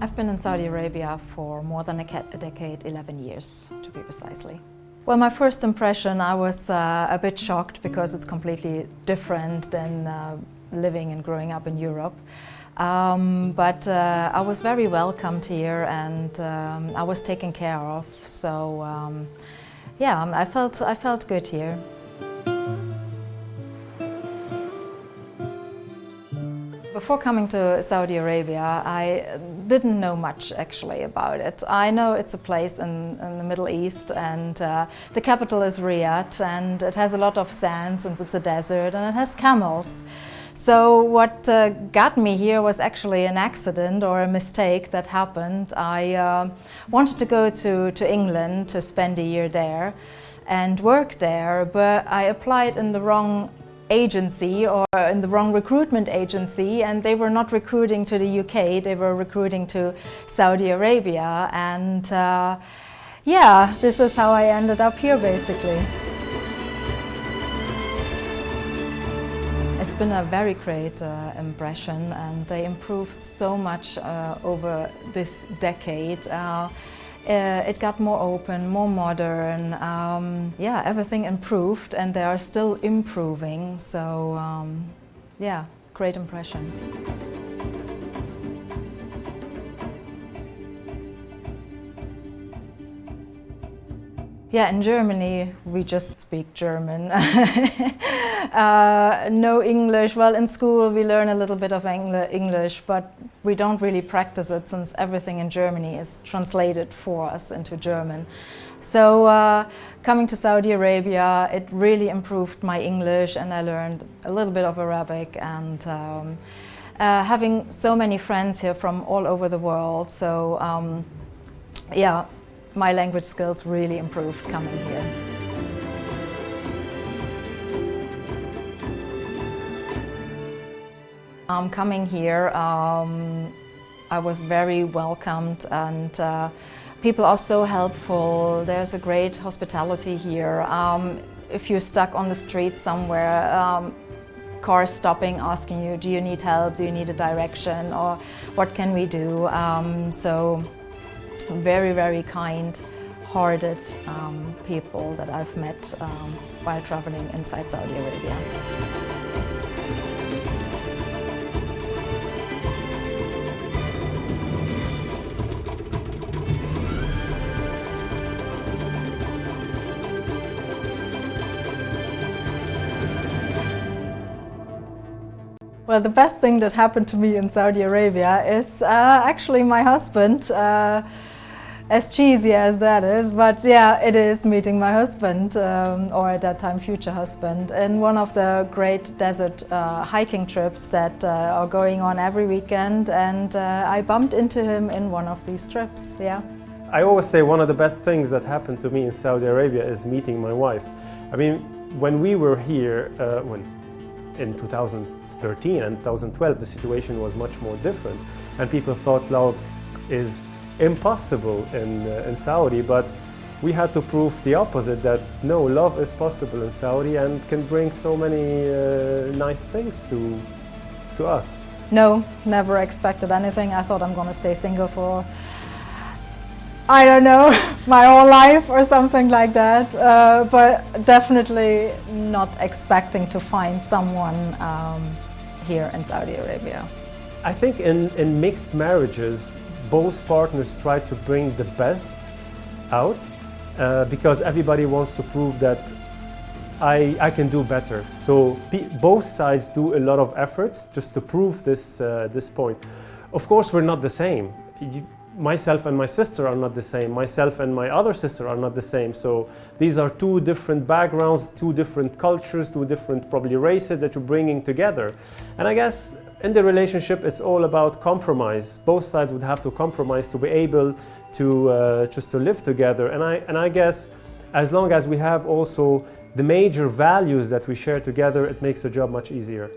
I've been in Saudi Arabia for more than a decade, 11 years to be precisely. Well, my first impression, I was a bit shocked because it's completely different than living and growing up in Europe. But I was very welcomed here and I was taken care of. So yeah, I felt good here. Before coming to Saudi Arabia, I didn't know much actually about it. I know it's a place in the Middle East and the capital is Riyadh and it has a lot of sand since it's a desert and it has camels. So what got me here was actually an accident or a mistake that happened. I wanted to go to England to spend a year there and work there, but I applied in the wrong agency or in the wrong recruitment agency, and they were not recruiting to the UK, they were recruiting to Saudi Arabia, and yeah, this is how I ended up here basically. It's been a very great impression, and they improved so much over this decade. It got more open, more modern, yeah, everything improved and they are still improving, so yeah, great impression. Yeah, in Germany we just speak German. No English. Well, in school we learn a little bit of English, but we don't really practice it since everything in Germany is translated for us into German. So coming to Saudi Arabia, it really improved my English and I learned a little bit of Arabic, and having so many friends here from all over the world, so yeah, my language skills really improved coming here. Coming here, I was very welcomed, and people are so helpful. There's a great hospitality here. If you're stuck on the street somewhere, cars stopping, asking you, do you need help, do you need a direction, or what can we do? So very, very kind-hearted people that I've met while traveling inside Saudi Arabia. Well, the best thing that happened to me in Saudi Arabia is actually my husband. As cheesy as that is, but yeah, it is meeting my husband, or at that time future husband, in one of the great desert hiking trips that are going on every weekend, and I bumped into him in one of these trips, yeah. I always say one of the best things that happened to me in Saudi Arabia is meeting my wife. I mean, when we were here, in 2013 and 2012, the situation was much more different, and people thought love is impossible in Saudi, but we had to prove the opposite, that no, love is possible in Saudi and can bring so many nice things to us. No, never expected anything. I thought I'm going to stay single for, I don't know, my whole life or something like that, but definitely not expecting to find someone here in Saudi Arabia. I think in mixed marriages, both partners try to bring the best out because everybody wants to prove that I can do better. So both sides do a lot of efforts just to prove this point. Of course, we're not the same. Myself and my sister are not the same. Myself and my other sister are not the same. So these are two different backgrounds, two different cultures, two different probably races that you're bringing together. And I guess in the relationship, it's all about compromise. Both sides would have to compromise to be able to just to live together. And I guess as long as we have also the major values that we share together, it makes the job much easier.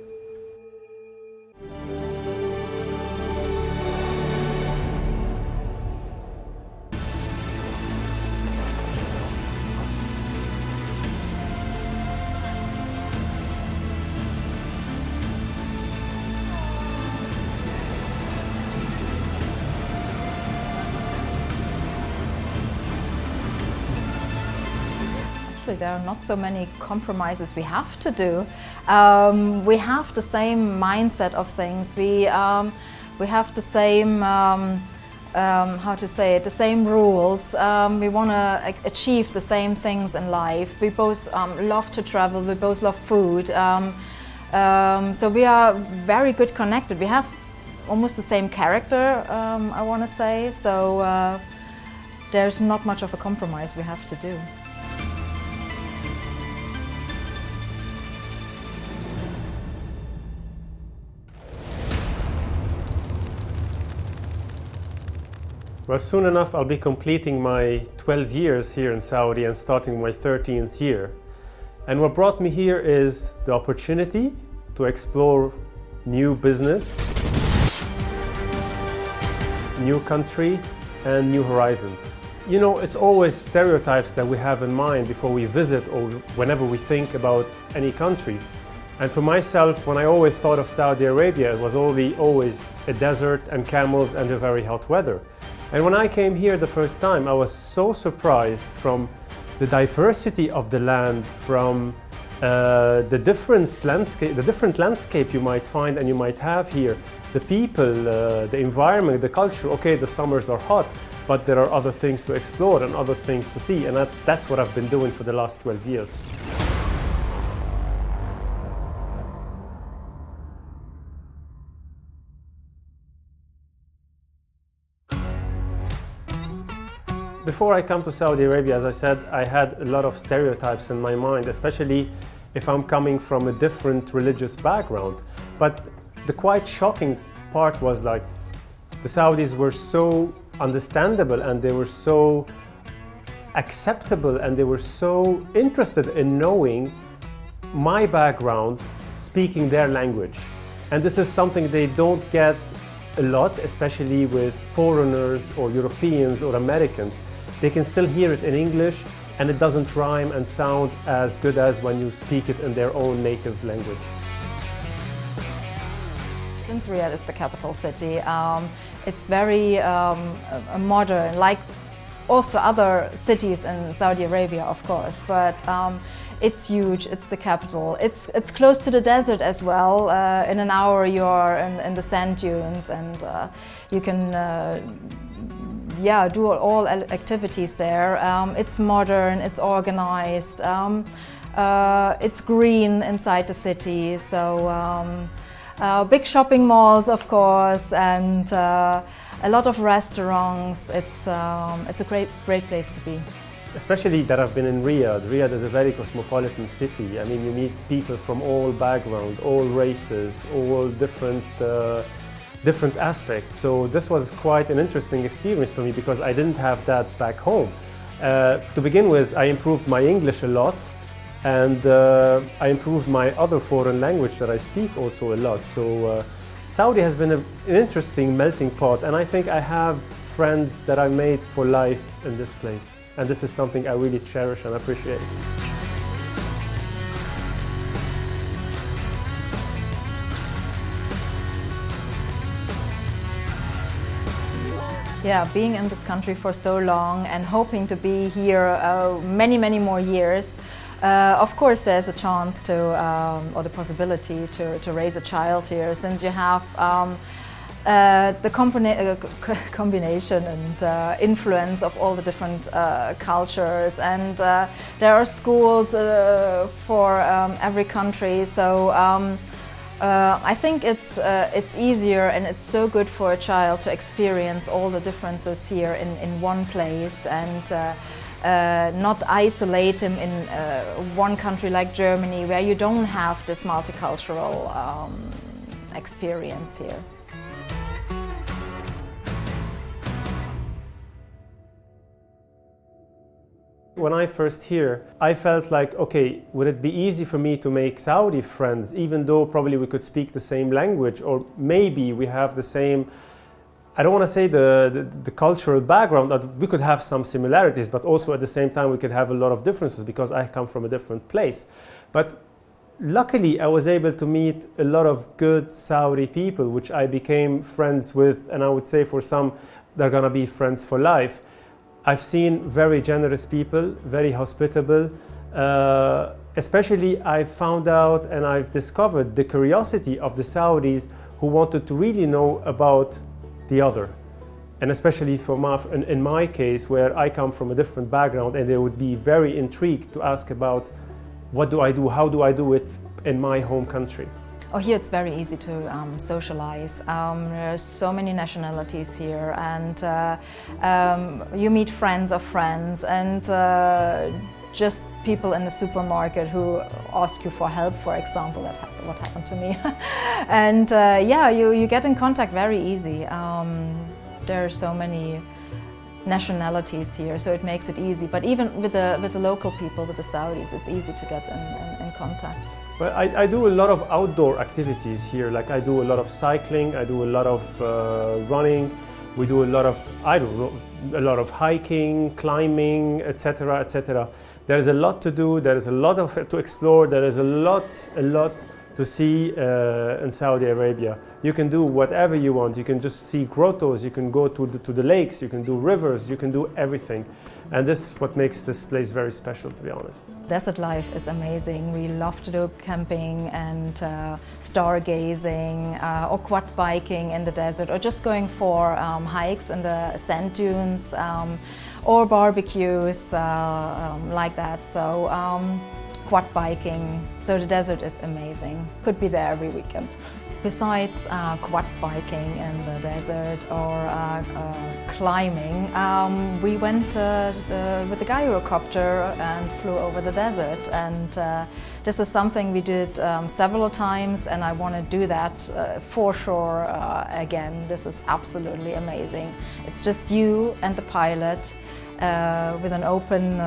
actually there are not so many compromises we have to do. We have the same mindset of things. We have the same, how to say it, the same rules. We want to achieve the same things in life. We both love to travel, we both love food. So we are very good connected. We have almost the same character, I want to say. So there's not much of a compromise we have to do. Well, soon enough I'll be completing my 12 years here in Saudi and starting my 13th year. And what brought me here is the opportunity to explore new business, new country, and new horizons. You know, it's always stereotypes that we have in mind before we visit or whenever we think about any country. And for myself, when I always thought of Saudi Arabia, it was always a desert and camels and a very hot weather. And when I came here the first time, I was so surprised from the diversity of the land, from the different landscape you might find and you might have here. The people, the environment, the culture. Okay, the summers are hot, but there are other things to explore and other things to see, and that's what I've been doing for the last 12 years. Before I come to Saudi Arabia, as I said, I had a lot of stereotypes in my mind, especially if I'm coming from a different religious background. But the quite shocking part was like the Saudis were so understandable and they were so acceptable and they were so interested in knowing my background, speaking their language. And this is something they don't get a lot, especially with foreigners or Europeans or Americans. They can still hear it in English and it doesn't rhyme and sound as good as when you speak it in their own native language. Since Riyadh is the capital city, it's very modern, like also other cities in Saudi Arabia, of course, but it's huge, it's the capital. It's close to the desert as well. In an hour you're in the sand dunes and you can do all activities there. It's modern, it's organized, it's green inside the city, so big shopping malls, of course, and a lot of restaurants. It's a great place to be. Especially that I've been in Riyadh. Riyadh is a very cosmopolitan city. I mean, you meet people from all backgrounds, all races, all different aspects. So this was quite an interesting experience for me because I didn't have that back home. To begin with, I improved my English a lot, and I improved my other foreign language that I speak also a lot. So Saudi has been an interesting melting pot, and I think I have friends that I made for life in this place. And this is something I really cherish and appreciate. Yeah, being in this country for so long and hoping to be here many more years, of course there's a chance to, or the possibility to raise a child here, since you have the combination and influence of all the different cultures, and there are schools for every country, so I think it's easier and it's so good for a child to experience all the differences here in one place, and not isolate him in one country like Germany, where you don't have this multicultural experience here. When I first here, I felt like, okay, would it be easy for me to make Saudi friends, even though probably we could speak the same language, or maybe we have the same, I don't want to say the cultural background, that we could have some similarities, but also at the same time we could have a lot of differences because I come from a different place. But luckily I was able to meet a lot of good Saudi people, which I became friends with, and I would say for some, they're gonna be friends for life. I've seen very generous people, very hospitable, Especially I found out and I've discovered the curiosity of the Saudis who wanted to really know about the other. And especially in my case, where I come from a different background, and they would be very intrigued to ask about what do I do, how do I do it in my home country. Oh, here it's very easy to socialize. There's so many nationalities here, and you meet friends of friends, and just people in the supermarket who ask you for help, for example. What happened to me. And yeah, you get in contact very easy. There are so many nationalities here, so it makes it easy. But even with the local people, with the Saudis, it's easy to get in contact. Well, I do a lot of outdoor activities here. Like I do a lot of cycling, I do a lot of running. We do a lot of hiking, climbing, etc., etc. There is a lot to do. There is a lot to explore. There is a lot to see in Saudi Arabia. You can do whatever you want. You can just see grottos. You can go to the lakes. You can do rivers. You can do everything. And this is what makes this place very special, to be honest. Desert life is amazing. We love to do camping and stargazing or quad biking in the desert, or just going for hikes in the sand dunes or barbecues like that. So quad biking. So the desert is amazing. Could be there every weekend. Besides quad biking in the desert or climbing, we went with the gyrocopter and flew over the desert. And this is something we did several times, and I want to do that for sure again. This is absolutely amazing. It's just you and the pilot. With an open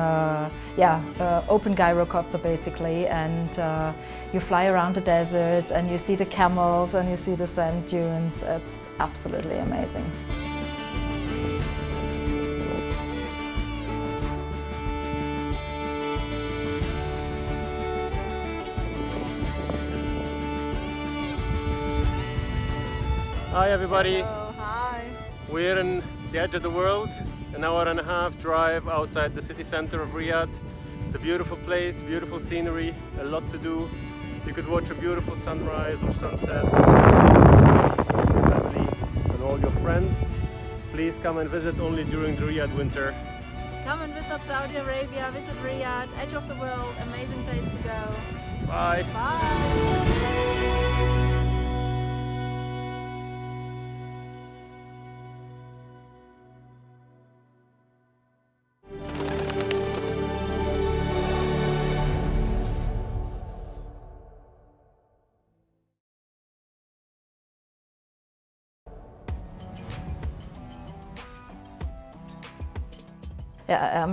gyrocopter basically, and you fly around the desert and you see the camels and you see the sand dunes. It's absolutely amazing. Hi everybody. Hello, hi. We're in the edge of the world. An hour and a half drive outside the city center of Riyadh. It's a beautiful place, beautiful scenery, a lot to do. You could watch a beautiful sunrise or sunset with your family and all your friends. Please come and visit only during the Riyadh winter. Come and visit Saudi Arabia, visit Riyadh, edge of the world, amazing place to go. Bye. Bye.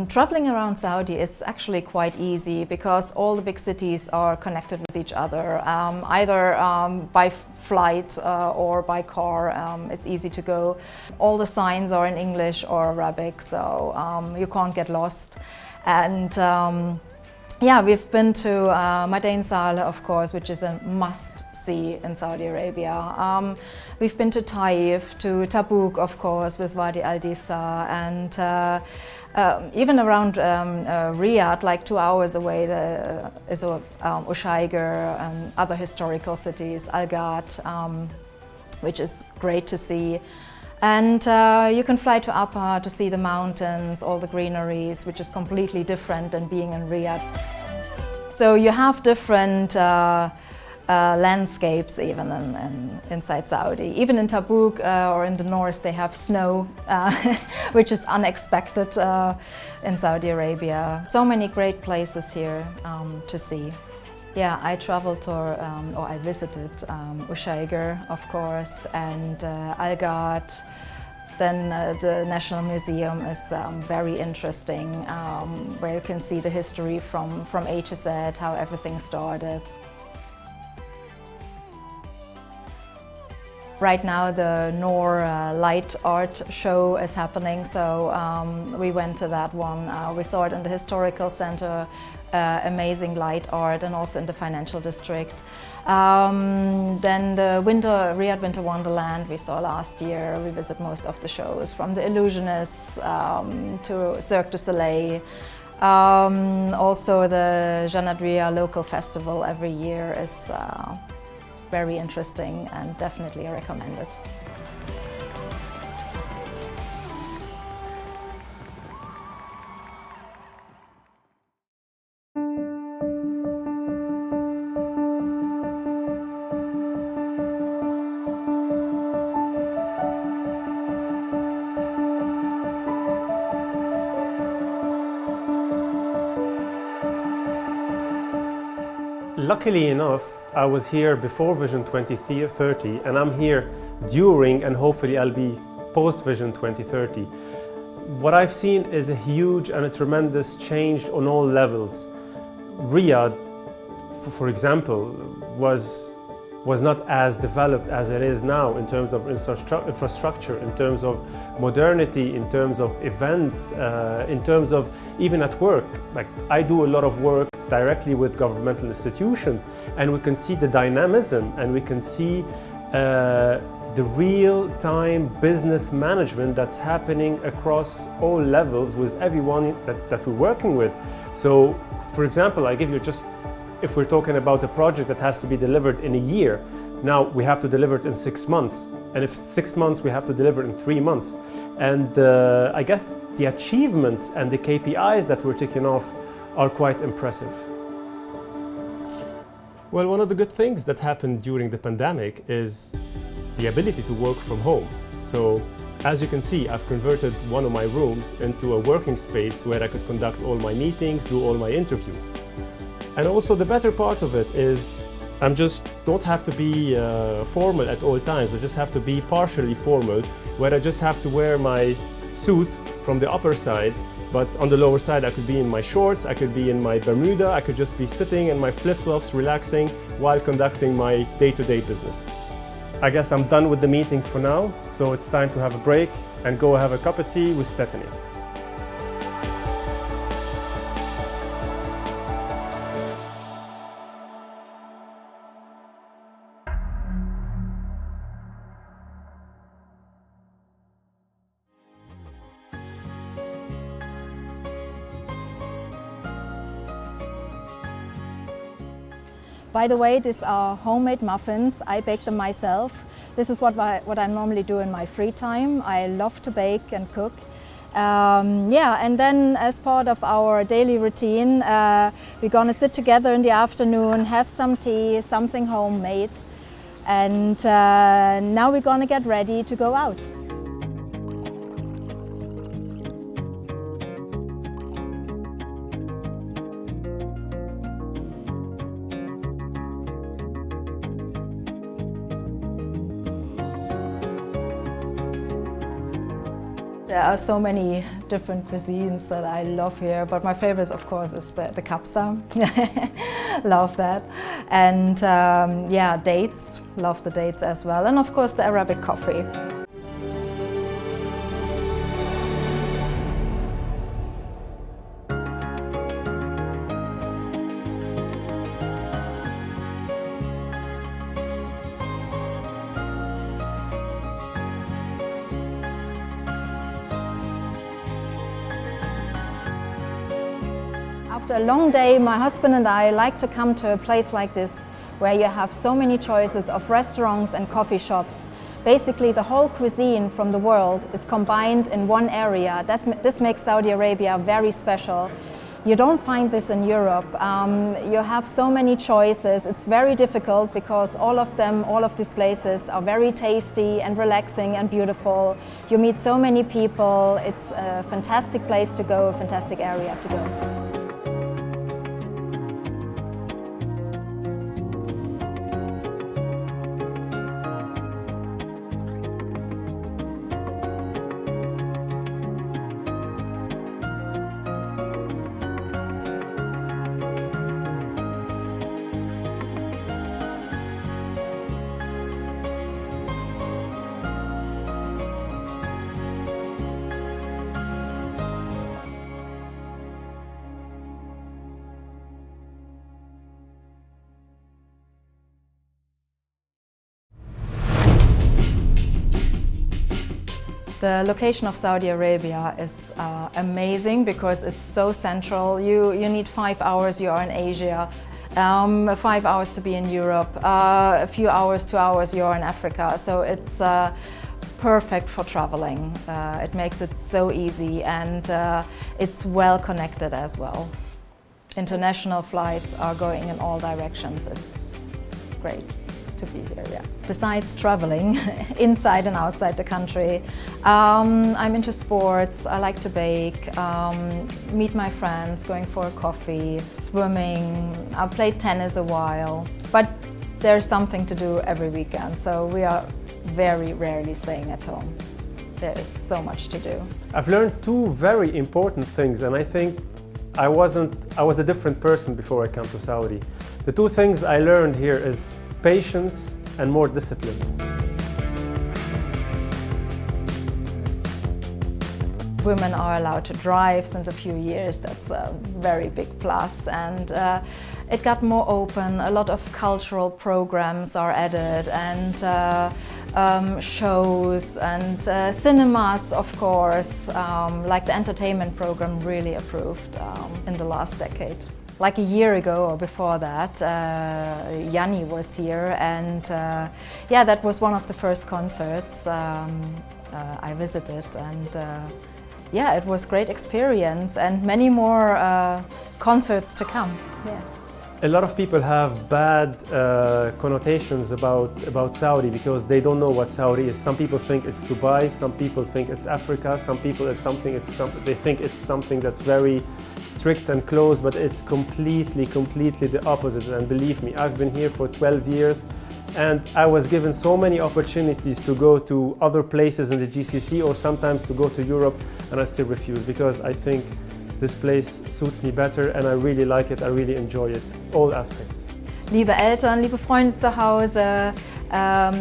Traveling around Saudi is actually quite easy because all the big cities are connected with each other, either by flight or by car. It's easy to go. All the signs are in English or Arabic, so you can't get lost. And yeah, we've been to Madain Saleh, of course, which is a must-see in Saudi Arabia. We've been to Taif, to Tabuk, of course, with Wadi al-Disa, and even around Riyadh, like 2 hours away, there is Ushaiger and other historical cities, Al-Ghat, which is great to see. And you can fly to Apa to see the mountains, all the greeneries, which is completely different than being in Riyadh. So you have different landscapes even inside Saudi. Even in Tabuk or in the north they have snow, which is unexpected in Saudi Arabia. So many great places here to see. Yeah, I traveled to, or I visited Ushaiger, of course, and Al-Ghat. Then the National Museum is very interesting, where you can see the history from A to Z, how everything started. Right now the Noor light art show is happening, so we went to that one. We saw it in the historical center, amazing light art, and also in the financial district. Then the Riyadh Winter Wonderland we saw last year. We visit most of the shows, from the Illusionists to Cirque du Soleil. Also the Janadria local festival every year is very interesting and definitely recommended. Luckily enough, I was here before Vision 2030 and I'm here during, and hopefully I'll be post Vision 2030. What I've seen is a huge and a tremendous change on all levels. Riyadh, for example, was not as developed as it is now in terms of infrastructure, in terms of modernity, in terms of events, in terms of even at work. Like, I do a lot of work directly with governmental institutions, and we can see the dynamism and we can see the real-time business management that's happening across all levels with everyone that we're working with. So, for example, I give you just, if we're talking about a project that has to be delivered in a year, now we have to deliver it in 6 months. And if 6 months, we have to deliver it in 3 months. And I guess the achievements and the KPIs that we're ticking off are quite impressive. Well, one of the good things that happened during the pandemic is the ability to work from home. So, as you can see, I've converted one of my rooms into a working space where I could conduct all my meetings, do all my interviews. And also the better part of it is don't have to be formal at all times. I just have to be partially formal, where I just have to wear my suit from the upper side, but on the lower side I could be in my shorts, I could be in my Bermuda, I could just be sitting in my flip-flops relaxing while conducting my day-to-day business. I guess I'm done with the meetings for now, so it's time to have a break and go have a cup of tea with Stephanie. By the way, these are homemade muffins. I bake them myself. This is what I normally do in my free time. I love to bake and cook. And then as part of our daily routine, we're gonna sit together in the afternoon, have some tea, something homemade. And now we're gonna get ready to go out. There are so many different cuisines that I love here, but my favorite, of course, is the kapsa. Love that. And dates, love the dates as well. And of course, the Arabic coffee. After a long day, my husband and I like to come to a place like this, where you have so many choices of restaurants and coffee shops. Basically, the whole cuisine from the world is combined in one area. This makes Saudi Arabia very special. You don't find this in Europe. You have so many choices. It's very difficult because all of these places are very tasty and relaxing and beautiful. You meet so many people. It's a fantastic place to go, a fantastic area to go. The location of Saudi Arabia is amazing because it's so central. You need 5 hours, you are in Asia, 5 hours to be in Europe, a few hours, 2 hours, you're in Africa. So it's perfect for traveling. It makes it so easy, and it's well connected as well. International flights are going in all directions. It's great to be here, yeah. Besides traveling inside and outside the country, I'm into sports. I like to bake, meet my friends, going for a coffee, swimming. I played tennis a while, but there's something to do every weekend, so we are very rarely staying at home. There is so much to do. I've learned two very important things, and I think I was a different person before I came to Saudi. The two things I learned here is patience and more discipline. Women are allowed to drive since a few years. That's a very big plus, and it got more open. A lot of cultural programs are added, and shows and cinemas, of course, like the entertainment program really improved in the last decade. Like a year ago or before that, Yanni was here, and yeah, that was one of the first concerts I visited, and yeah, it was a great experience, and many more concerts to come. Yeah. A lot of people have bad connotations about Saudi because they don't know what Saudi is. Some people think it's Dubai, some people think it's Africa, some people they think it's something that's very strict and closed, but it's completely the opposite. And believe me, I've been here for 12 years, and I was given so many opportunities to go to other places in the GCC or sometimes to go to Europe, and I still refuse because I think this place suits me better and I really like it, I really enjoy it, all aspects. Liebe Eltern, liebe Freunde zu Hause,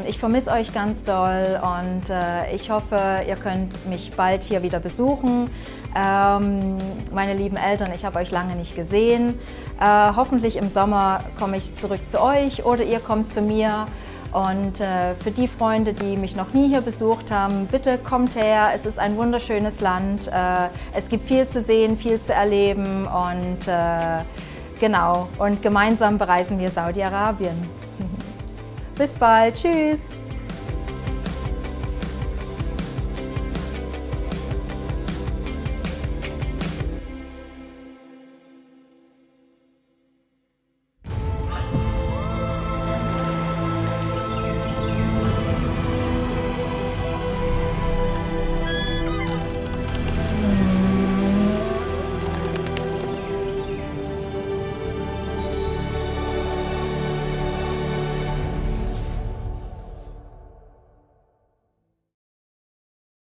ich vermisse euch ganz doll, und ich hoffe, ihr könnt mich bald hier wieder besuchen. Meine lieben Eltern, ich habe euch lange nicht gesehen. Hoffentlich im Sommer komme ich zurück zu euch oder ihr kommt zu mir. Und für die Freunde, die mich noch nie hier besucht haben, bitte kommt her. Es ist ein wunderschönes Land. Es gibt viel zu sehen, viel zu erleben, und genau. Und gemeinsam bereisen wir Saudi-Arabien. Bis bald. Tschüss.